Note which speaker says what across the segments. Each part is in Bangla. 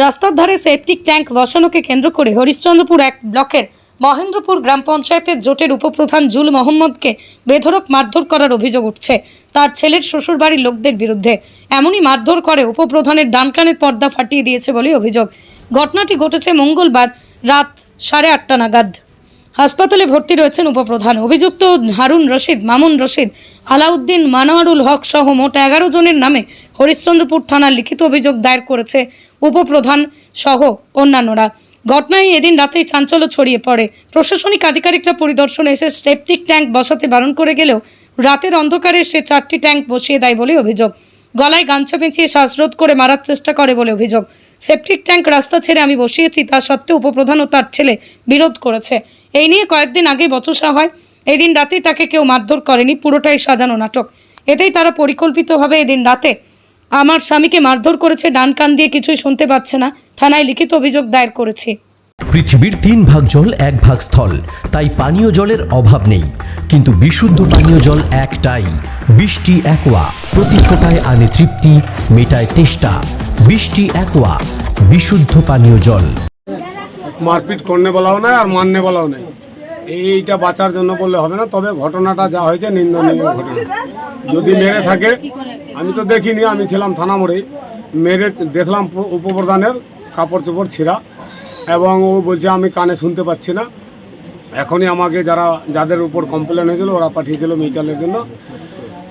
Speaker 1: রাস্তার ধারে সেপটিক ট্যাঙ্ক বসানোকে কেন্দ্র করে হরিশ্চন্দ্রপুর এক ব্লকের মহেন্দ্রপুর গ্রাম পঞ্চায়েতের জোটের উপপ্রধান জুল মোহাম্মদকে বেধড়ক মারধর করার অভিযোগ উঠছে তার ছেলের শ্বশুরবাড়ির লোকদের বিরুদ্ধে। এমনই মারধর করে উপপ্রধানের ডান কানের পর্দা ফাটিয়ে দিয়েছে বলে অভিযোগ। ঘটনাটি ঘটেছে মঙ্গলবার রাত 8:30 নাগাদ। হাসপাতালে ভর্তি রয়েছেন উপপ্রধান। অভিযুক্ত হারুন রশিদ, মামুন রশিদ, আলাউদ্দিন, মানোয়ারুল হক সহ মোট 11 জনের নামে হরিশ্চন্দ্রপুর থানার লিখিত অভিযোগ দায়ের করেছে উপপ্রধান সহ অন্যান্যরা। ঘটনায় এদিন রাতেই চাঞ্চল্য ছড়িয়ে পড়ে। প্রশাসনিক আধিকারিকরা পরিদর্শনে এসে সেপটিক ট্যাঙ্ক বসাতে বারণ করে গেলেও রাতের অন্ধকারে সে 4টি ট্যাঙ্ক বসিয়ে দেয় বলে অভিযোগ। গলায় গামছা পেঁচিয়ে শ্বাসরোধ করে মারার চেষ্টা করে বলে অভিযোগ। সেপটিক ট্যাঙ্ক রাস্তা ছেড়ে আমি বসিয়েছি তা সত্ত্বেও উপপ্রধান ও তার ছেলে বিরোধ করেছে। এই নিয়ে কয়েকদিন আগে বচসা হয়। এদিন রাতেই তাকে কেউ মারধর করেনি, পুরোটাই সাজানো নাটক। এতেই তারা পরিকল্পিতভাবে এদিন রাতে আমার স্বামীকে মারধর করেছে। ডান কান দিয়ে কিছুই শুনতে পাচ্ছে না। থানায় লিখিত অভিযোগ দায়ের করেছি।
Speaker 2: পৃথিবীর 3 ভাগ জল 1 ভাগ স্থল, তাই পানীয় জলের অভাব নেই। কিন্তু বিশুদ্ধ পানীয় জল একটাই, বৃষ্টি অ্যাকোয়া। প্রতি ফোঁটায় আনে তৃপ্তি, মেটায় তেষ্টা। বৃষ্টি অ্যাকোয়া, বিশুদ্ধ পানীয় জল।
Speaker 3: মারপিট করনে বলাও নাই আর মাননে বলাও নাই, এইটা বাঁচার জন্য বললে হবে না। তবে ঘটনাটা যা হয়েছে নিন্দনীয় ঘটনা। যদি মেরে থাকে, আমি তো দেখিনি, আমি ছিলাম থানা মোড়েই, মেরে দেখলাম উপপ্রধানের কাপড় চোপড় ছিঁড়া, এবং ও বলছে আমি কানে শুনতে পাচ্ছি না। এখনই আমাকে যাদের উপর কমপ্লেন হয়েছিল ওরা পাঠিয়েছিল মিউচুয়ালের জন্য।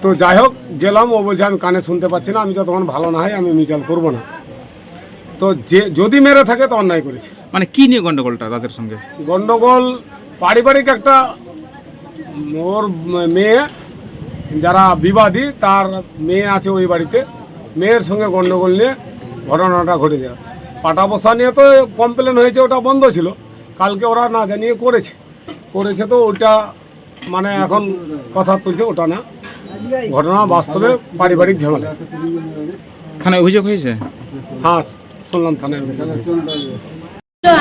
Speaker 3: তো যাই হোক গেলাম, ও বলছে আমি কানে শুনতে পাচ্ছি না, আমি যতক্ষণ ভালো না হয় আমি মিউচুয়াল করবো না। তো যদি মেরে থাকে তো অন্যায় করেছে।
Speaker 4: মানে কি নিয়ে গন্ডগোলটা তাদের সঙ্গে?
Speaker 3: গন্ডগোল পারিবারিক একটা, ওর মেয়ে যারা বিবাদী তার মেয়ে আছে ওই বাড়িতে, মেয়ের সঙ্গে গন্ডগোল নিয়ে ঘটনাটা ঘটে যায়। পাটা বসা নিয়ে তো কমপ্লেন হয়েছে, ওটা বন্ধ ছিল। কালকে ওরা না জানিয়ে করেছে তো ওটা মানে এখন কথা তুলছে, ওটা না ঘটনা, বাস্তবে পারিবারিক ঝামেলা।
Speaker 4: থানায় অভিযোগ হয়েছে?
Speaker 3: হ্যাঁ শুনলাম থানায়।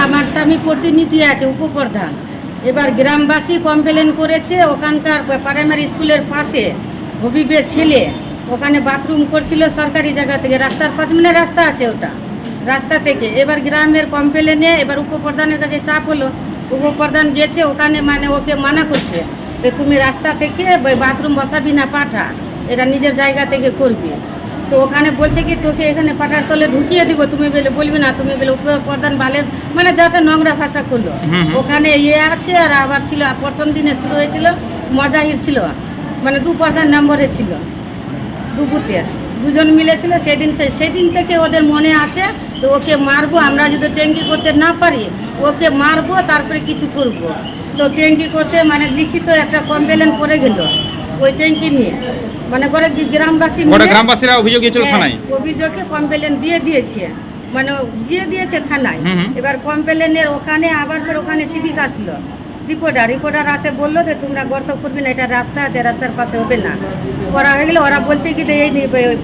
Speaker 5: আমার স্বামী প্রতিনিধি আছে উপপ্রধান, এবার গ্রামবাসী কমপ্লেন করেছে ওখানকার প্রাইমারি স্কুলের পাশে হবিবের ছেলে ওখানে বাথরুম করছিল সরকারি জায়গা থেকে, রাস্তার পাশে, মানে রাস্তা আছে ওটা, রাস্তা থেকে। এবার গ্রামের কমপ্লেনে এবার উপপ্রধানের কাছে চাপ হলো, উপপ্রধান গেছে ওখানে, মানে ওকে মানা করছে যে তুমি রাস্তা থেকে বাথরুম বসাবি না, পাঠা, এটা নিজের জায়গা থেকে করবি। তো ওখানে বলছে কি তোকে এখানে পাটার তলে ঢুকিয়ে দিব, তুমি বলবি না, তুমি বলে উপপ্রধান বালের, মানে যাতে নোংরা ভাষা করলো। ওখানে আছে আর আবার ছিল প্রথম দিনে শুরু হয়েছিল মজাহির ছিল, মানে 2 প্রধান নম্বরে ছিল, 2 বুথের 2 জন মিলেছিল। সেদিন থেকে ওদের মনে আছে তো ওকে মারবো, আমরা যদি ট্যাঙ্কি করতে না পারি ওকে মারবো, তারপরে কিছু করব। তো ট্যাঙ্কি করতে মানে লিখিত একটা কমপ্লেন করে গেল ওই ট্যাঙ্কি নিয়ে, মানে করে
Speaker 4: গ্রামবাসীরা অভিযোগ দিয়েছিল থানায়,
Speaker 5: অভিযোগে কমপ্লেন দিয়েছে, মানে দিয়ে দিয়েছে থানায়। এবার কমপ্লেনের ওখানে আবার ফের ওখানে সিভিক আসলো, রিপোর্টার আসে বললো যে তোমরা গর্ত করবি না, এটা রাস্তা আছে, রাস্তার পাশে হবে না। করা হয়ে গেলে ওরা বলছে কি এই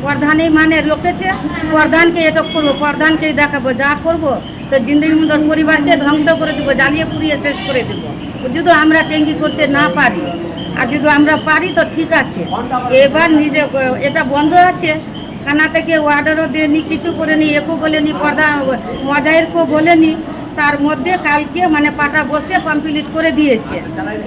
Speaker 5: প্রধানই মানে লোকেছে, প্রধানকে এটা করবো, প্রধানকেই দেখাবো, যা করবো তো জিন্দগি মধ্যে পরিবারকে ধ্বংস করে দেবো, জ্বালিয়ে পুড়িয়ে শেষ করে দেবো, যদি আমরা ট্যাঙ্কি করতে না পারি। আর যদি আমরা পারি তো ঠিক আছে। এবার নিজে এটা বন্ধ আছে, থানা থেকে অর্ডারও দেয়নি, কিছু করেনি, একও বলেনি, মজাহিরকেও বলেনি। তার মধ্যে কালকে মানে পাটা বসে কমপ্লিট করে দিয়েছে।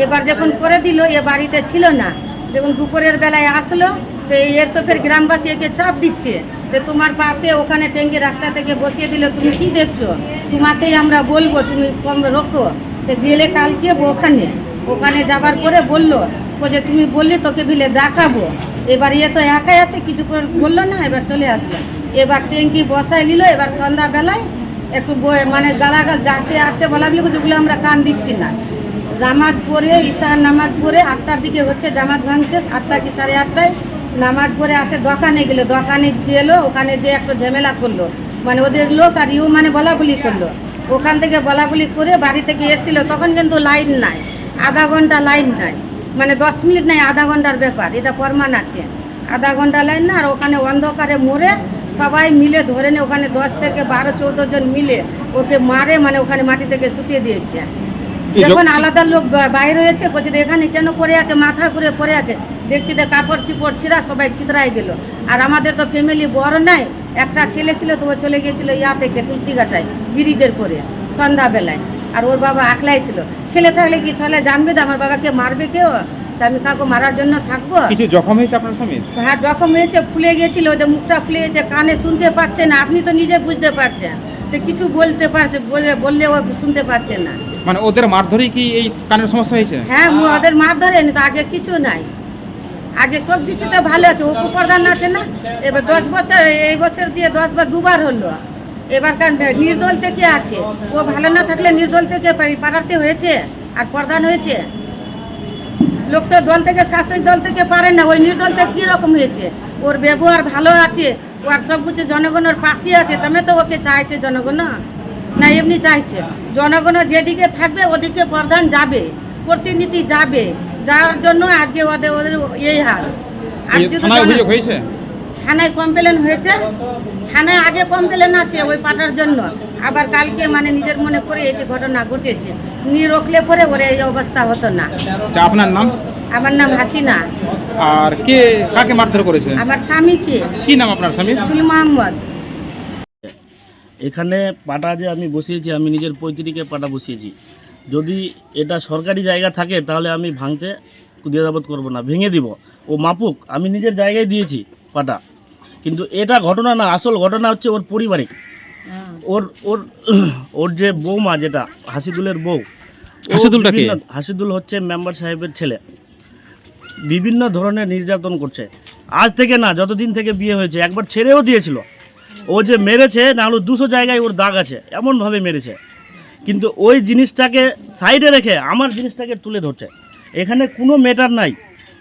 Speaker 5: এবার যখন করে দিল, এ বাড়িতে ছিল না, যখন দুপুরের বেলায় আসলো তো এর তো ফের গ্রামবাসী একে চাপ দিচ্ছে যে তোমার পাশে ওখানে ট্যাঙ্কি রাস্তা থেকে বসিয়ে দিল, তুমি কি দেখছো, তোমাকেই আমরা বলবো, তুমি কম রোখো। তো গেলে কালকে ওখানে যাবার পরে বললো যে তুমি বললে তোকে ভিলে দেখাবো। এবার তো একাই আছে, কিছু বললো না, এবার চলে আসলো। এবার ট্যাঙ্কি বসাই নিল। এবার সন্ধ্যাবেলায় একটু মানে গালাগাল যাচ্ছে আসে বলা বলি, যেগুলো আমরা কান দিচ্ছি না। নামাজ পড়ে, ঈশার নামাজ পড়ে 8টার দিকে হচ্ছে জামাত ভাঙছে, 8টা কি 8:30টায় নামাজ পড়ে আসে, দোকানে গেলো, ওখানে যে একটা ঝামেলা করলো, মানে ওদের লোক আর মানে বলাবলি করলো। ওখান থেকে বলাবলি করে বাড়ি থেকে এসেছিল, তখন কিন্তু লাইন নাই, আধা ঘন্টা লাইন নাই, মানে 10 মিনিট নাই, আধা ঘন্টার ব্যাপার, এটা প্রমাণ আছে। আধা ঘন্টা লাইন না, আর ওখানে অন্ধকারে মরে সবাই মিলে ধরে ওখানে 10 থেকে 12-14 জন মিলে ওকে মারে, মানে ওখানে মাটি থেকে শুকিয়ে দিয়েছে।
Speaker 4: কি
Speaker 5: যখন আলাদা লোক বাইরে হয়েছে বলছে যে এখানে কেন পড়ে আছে, মাথা ঘুরে পড়ে আছে, দেখছি যে কাপড় চিপড় ছিঁড়া সবাই ছিতরাই গেল। আর আমাদের তো ফ্যামিলি বড় নাই, একটা ছেলে ছিল তো ও চলে গিয়েছিল ইয়া থেকে তুলসীঘাটায় ব্রিজের করে সন্ধ্যাবেলায়, আর ওর বাবা একলাই ছিল। ছেলে থাকলে কি ছেলে জানবে যে আমার বাবাকে মারবে কেউ, তা আমি কাউকে মারার জন্য থাকবো?
Speaker 4: কিছু জখম হয়েছে আপনার স্বামীর?
Speaker 5: হ্যাঁ জখম হয়েছে, ফুলে গিয়েছিল, ওদের মুখটা ফুলে গেছে, কানে শুনতে পাচ্ছে না, আপনি তো নিজে বুঝতে পারছেন, তো কিছু বলতে পারছে, বললে ও শুনতে পাচ্ছে না।
Speaker 4: মানে ওদের মারধরেই কি এই কানের সমস্যা হয়েছে?
Speaker 5: হ্যাঁ ওদের মার ধরেনি তো, আগে কিছু নাই, আগে সব কিছুতে ভালো আছে। উপপ্রধান আছে না, এবার 10 বছর, এই বছর দিয়ে 10 বার 2 বার হলো। এবার নির্দল থেকে আছে, ও ভালো না থাকলে নির্দল থেকে পাড়াতে হয়েছে আর প্রধান হয়েছে। লোক তো দল থেকে, শাসক দল থেকে পারে না, ওই নির্দল থেকে কীরকম হয়েছে। ওর ব্যবহার ভালো আছে, ওর সব কিছু জনগণের পাশে আছে, তবে তো ওকে চাইছে জনগণ, না এমনি চাইছে। জনগণ যেদিকে থাকবে ওদিকে প্রধান যাবে, প্রতিনিধি যাবে, যাওয়ার জন্য আজকে ওদের এই হাল। আর যদি
Speaker 4: থানায় অভিযোগ হয়েছে?
Speaker 5: থানায় কমপ্লেন হয়েছে, থানায় আগে কমপ্লেন আছে ওই পাটার জন্য। আবার কালকে মানে নিজের মনে করে এটি ঘটনা ঘটেছে, রকলে পরে ওর এই অবস্থা হতো না।
Speaker 4: আচ্ছা, আপনার নাম?
Speaker 5: আমার নাম হাসিনা।
Speaker 4: আর কে কাকে মারধর করেছে?
Speaker 5: আমার স্বামীকে।
Speaker 4: কি নাম আপনার স্বামীর?
Speaker 5: চুল মোহাম্মদ।
Speaker 6: এখানে পাটা যে আমি বসিয়েছি, আমি নিজের পৈতৃকে পাটা বসিয়েছি। যদি এটা সরকারি জায়গা থাকে তাহলে আমি ভাঙতে দ্বিধাবোধ করব না, ভেঙে দিব। ও মাপুক, আমি নিজের জায়গায় দিয়েছি পাটা। কিন্তু এটা ঘটনা না, আসল ঘটনা হচ্ছে ওর পারিবারিক। ওর ওর ওর যে বৌমা, যেটা হাসিদুলের বউ,
Speaker 4: হাসিদুলটা কে?
Speaker 6: হাসিদুল হচ্ছে মেম্বার সাহেবের ছেলে। বিভিন্ন ধরনের নির্যাতন করছে, আজ থেকে না, যতদিন থেকে বিয়ে হয়েছে। একবার ছেড়েও দিয়েছিল। ও যে মেরেছে, না হলো 200 জায়গায় ওর দাগ আছে, এমনভাবে মেরেছে। কিন্তু ওই জিনিসটাকে সাইডে রেখে আমার জিনিসটাকে তুলে ধরছে। এখানে কোনো ম্যাটার নাই,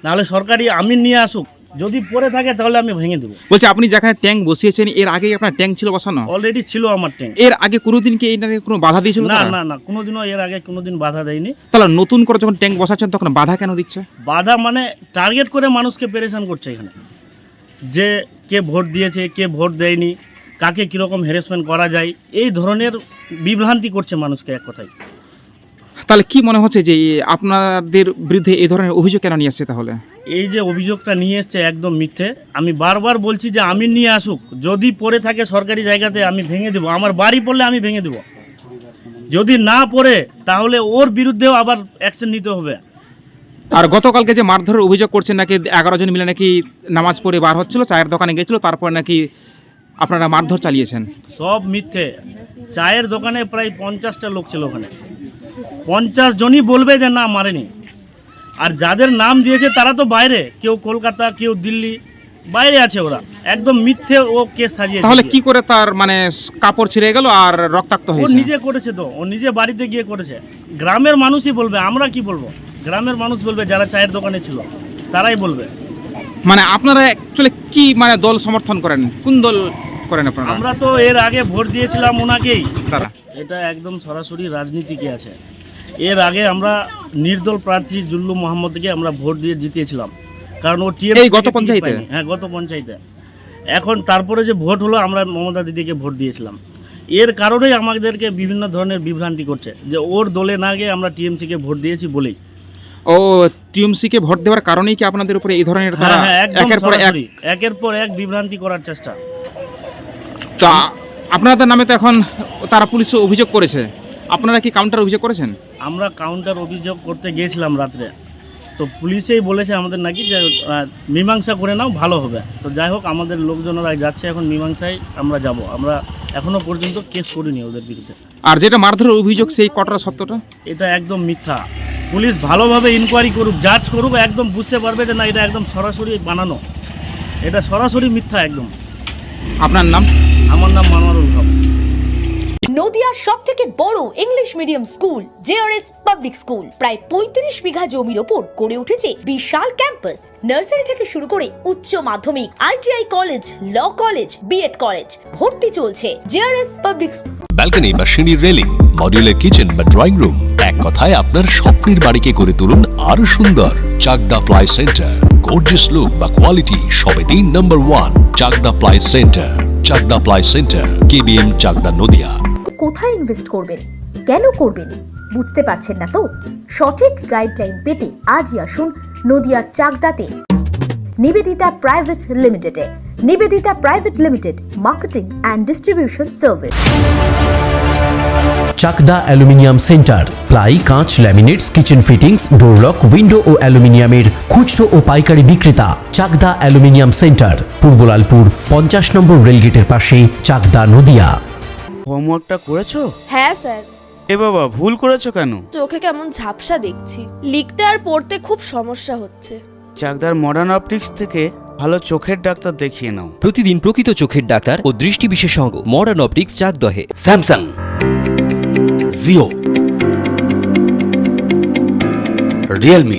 Speaker 6: নাহলে সরকারি আমিন নিয়ে আসুক, যদি পড়ে থাকে তাহলে আমি ভেঙে দেবো।
Speaker 4: বলছে আপনি যেখানে ট্যাঙ্ক বসিয়েছেন এর আগে আপনার ট্যাঙ্ক ছিল বসানো?
Speaker 6: অলরেডি ছিল আমার ট্যাঙ্ক।
Speaker 4: এর আগে কোনোদিন কি এইটাকে কোনো বাধা দিয়েছিল?
Speaker 6: না না না, কোনোদিনও এর আগে কোনোদিন বাধা দেয়নি।
Speaker 4: তাহলে নতুন করে যখন ট্যাঙ্ক বসাচ্ছেন তখন বাধা কেন দিচ্ছে?
Speaker 6: বাধা মানে টার্গেট করে মানুষকে পেরেশান করছে এখানে, যে কে ভোট দিয়েছে, কে ভোট দেয়নি, কাকে কীরকম হ্যারাসমেন্ট করা যায়, এই ধরনের বিভ্রান্তি করছে মানুষকে, এক কথায়।
Speaker 4: তাহলে কি মনে হচ্ছে যে আপনাদের বিরুদ্ধে এই ধরনের অভিযোগ কেন নিয়ে আসছে? তাহলে
Speaker 6: এই যে অভিযোগটা নিয়ে এসছে একদম মিথ্যে। আমি বারবার বলছি যে আমিন নিয়ে আসুক, যদি পড়ে থাকে সরকারি জায়গাতে আমি ভেঙে দেবো। আমার বাড়ি পড়লে আমি ভেঙে দেবো, যদি না পড়ে তাহলে ওর বিরুদ্ধেও আবার অ্যাকশন নিতে হবে।
Speaker 4: আর গতকালকে যে মারধরের অভিযোগ করছেন, নাকি 11 জন মিলে নাকি নামাজ পড়ে বার হচ্ছিল, চায়ের দোকানে গেছিল, তারপর নাকি আপনারা মারধর চালিয়েছেন।
Speaker 6: সব মিথ্যে। চায়ের দোকানে প্রায় 50টা লোক ছিল, ওখানে 50 জনই বলবে যে না মারেনি। আর যাদের নাম দিয়েছে তারা তো বাইরে, কেউ কলকাতা, কেউ দিল্লি, বাইরে আছে। ওরা একদম মিথ্যে ও কেস সাজিয়েছে।
Speaker 4: তাহলে কি করে তার মানে কাপড় ছিঁড়ে গেল আর রক্তাক্ত
Speaker 6: ও
Speaker 4: হয়েছে?
Speaker 6: নিজে করেছে তো, ও নিজে বাড়িতে গিয়ে করেছে। গ্রামের মানুষই বলবে, আমরা কি বলবো? গ্রামের মানুষ বলবে, যারা চায়ের দোকানে ছিল তারাই বলবে।
Speaker 4: মানে আপনারা অ্যাকচুয়ালি কি মানে দল সমর্থন করেন? কোন দল করেন আপনারা?
Speaker 6: আমরা তো এর আগে ভোট দিয়েছিলাম ওনাকেই।
Speaker 4: তারা
Speaker 6: এটা একদম সরাসরি রাজনীতিকে আছে। এর আগে আমরা নির্দল প্রার্থী জুল্লু মোহাম্মদকে আমরা ভোট দিয়ে জিতিয়েছিলাম, কারণ ও
Speaker 4: এই গত পঞ্চায়েতে?
Speaker 6: হ্যাঁ, গত পঞ্চায়েতে। এখন তারপরে যে ভোট হলো, আমরা মমতা দিদিকে ভোট দিয়েছিলাম। এর কারণেই আমাদেরকে বিভিন্ন ধরনের বিভ্রান্তি করছে, যে ওর দলে না গিয়ে আমরা টিএমসিকে ভোট দিয়েছি বলেই।
Speaker 4: ও টিএমসিকে ভোট দেওয়ার কারণেই কি আপনাদের উপরে এই ধরনের তারা একের পর এক
Speaker 6: একের পর এক বিভ্রান্তি করার চেষ্টা?
Speaker 4: তা আপনাদের নামে তো এখন তারা পুলিশে অভিযোগ করেছে, আপনারা কি কাউন্টার অভিযোগ করেছেন?
Speaker 6: আমরা কাউন্টার অভিযোগ করতে গিয়েছিলাম রাত্রে, তো পুলিশেই বলেছে আমাদের নাকি যে মীমাংসা করে নাও, ভালো হবে। তো যাই হোক, আমাদের লোকজনেরা যাচ্ছে এখন মীমাংসায়, আমরা যাব। আমরা এখনো পর্যন্ত কেস করিনি ওদের বিরুদ্ধে।
Speaker 4: আর যেটা মারধরের অভিযোগ, সেই কটরা সত্যটা?
Speaker 6: এটা একদম মিথ্যা। পুলিশ ভালোভাবে ইনকোয়ারি করুক, জাজ করুক, একদম বুঝতে পারবে যে না, এটা একদম সরাসরি বানানো, এটা সরাসরি মিথ্যা একদম।
Speaker 4: আপনার নাম?
Speaker 6: আমার নাম মানোয়ারুল হক।
Speaker 7: নদিয়ার সব থেকে বড় English medium school JRS public school, প্রায় 35 বিঘা জমির ওপর গড়ে উঠেছে বিশাল ক্যাম্পাস। নার্সারি থেকে শুরু করে উচ্চ মাধ্যমিক, ITI college, law college, BEd college, ভর্তি চলছে জেআরএস পাবলিক।
Speaker 2: ব্যালকনি বা সিঁড়ির রেলিং, মডিউলার কিচেন বা ড্রয়িং রুম, এক কথায় আপনার স্বপ্নের বাড়িকে করে তুলুন আরো সুন্দর। Chakdah ply centre, gorgeous look বা কোয়ালিটি সবে 3 number 1 Chakdah ply centre. Chakdah ply centre, KBM Chakdah, Nadia.
Speaker 7: কোথায় ইনভেস্ট করবেন, কেন করবেন, বুঝতে পারছেন না তো? সঠিক গাইডলাইন পেতে আজই আসুন নদিয়ার চাকদাতে নিবেদিতা প্রাইভেট লিমিটেডে। Nivedita private limited, marketing and distribution service.
Speaker 2: Chakdah aluminium centre, ply, কাঁচ, laminates, kitchen fittings, door lock, window ও অ্যালুমিনিয়ামের খুচরো ও পাইকারি বিক্রেতা। Chakdah aluminium centre, Purbalalpur 50 number রেলগেটের পাশে, চাকদা, নদিয়া।
Speaker 8: হোমওয়ার্কটা করেছো?
Speaker 9: হ্যাঁ স্যার।
Speaker 8: এ বাবা, ভুল করেছো কেন?
Speaker 9: চোখে কেমন ঝাপসা দেখছি, লিখতে আর পড়তে খুব সমস্যা হচ্ছে।
Speaker 8: চাকদার মডার্ন অপটিক্স থেকে ভালো চোখের ডাক্তার দেখিয়ে নাও।
Speaker 10: প্রতিদিন প্রকৃত চোখের ডাক্তার ও দৃষ্টি বিশেষজ্ঞ মডার্ন অপটিক্স চাকদহে।
Speaker 11: স্যামসাং, জিও, রিয়েলমি,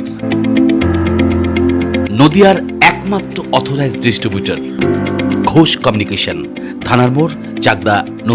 Speaker 11: নদিয়ার একমাত্র অথরাইজড ডিস্ট্রিবিউটর ঘোষ কমিউনিকেশন, থানার মোড়, চাকদা।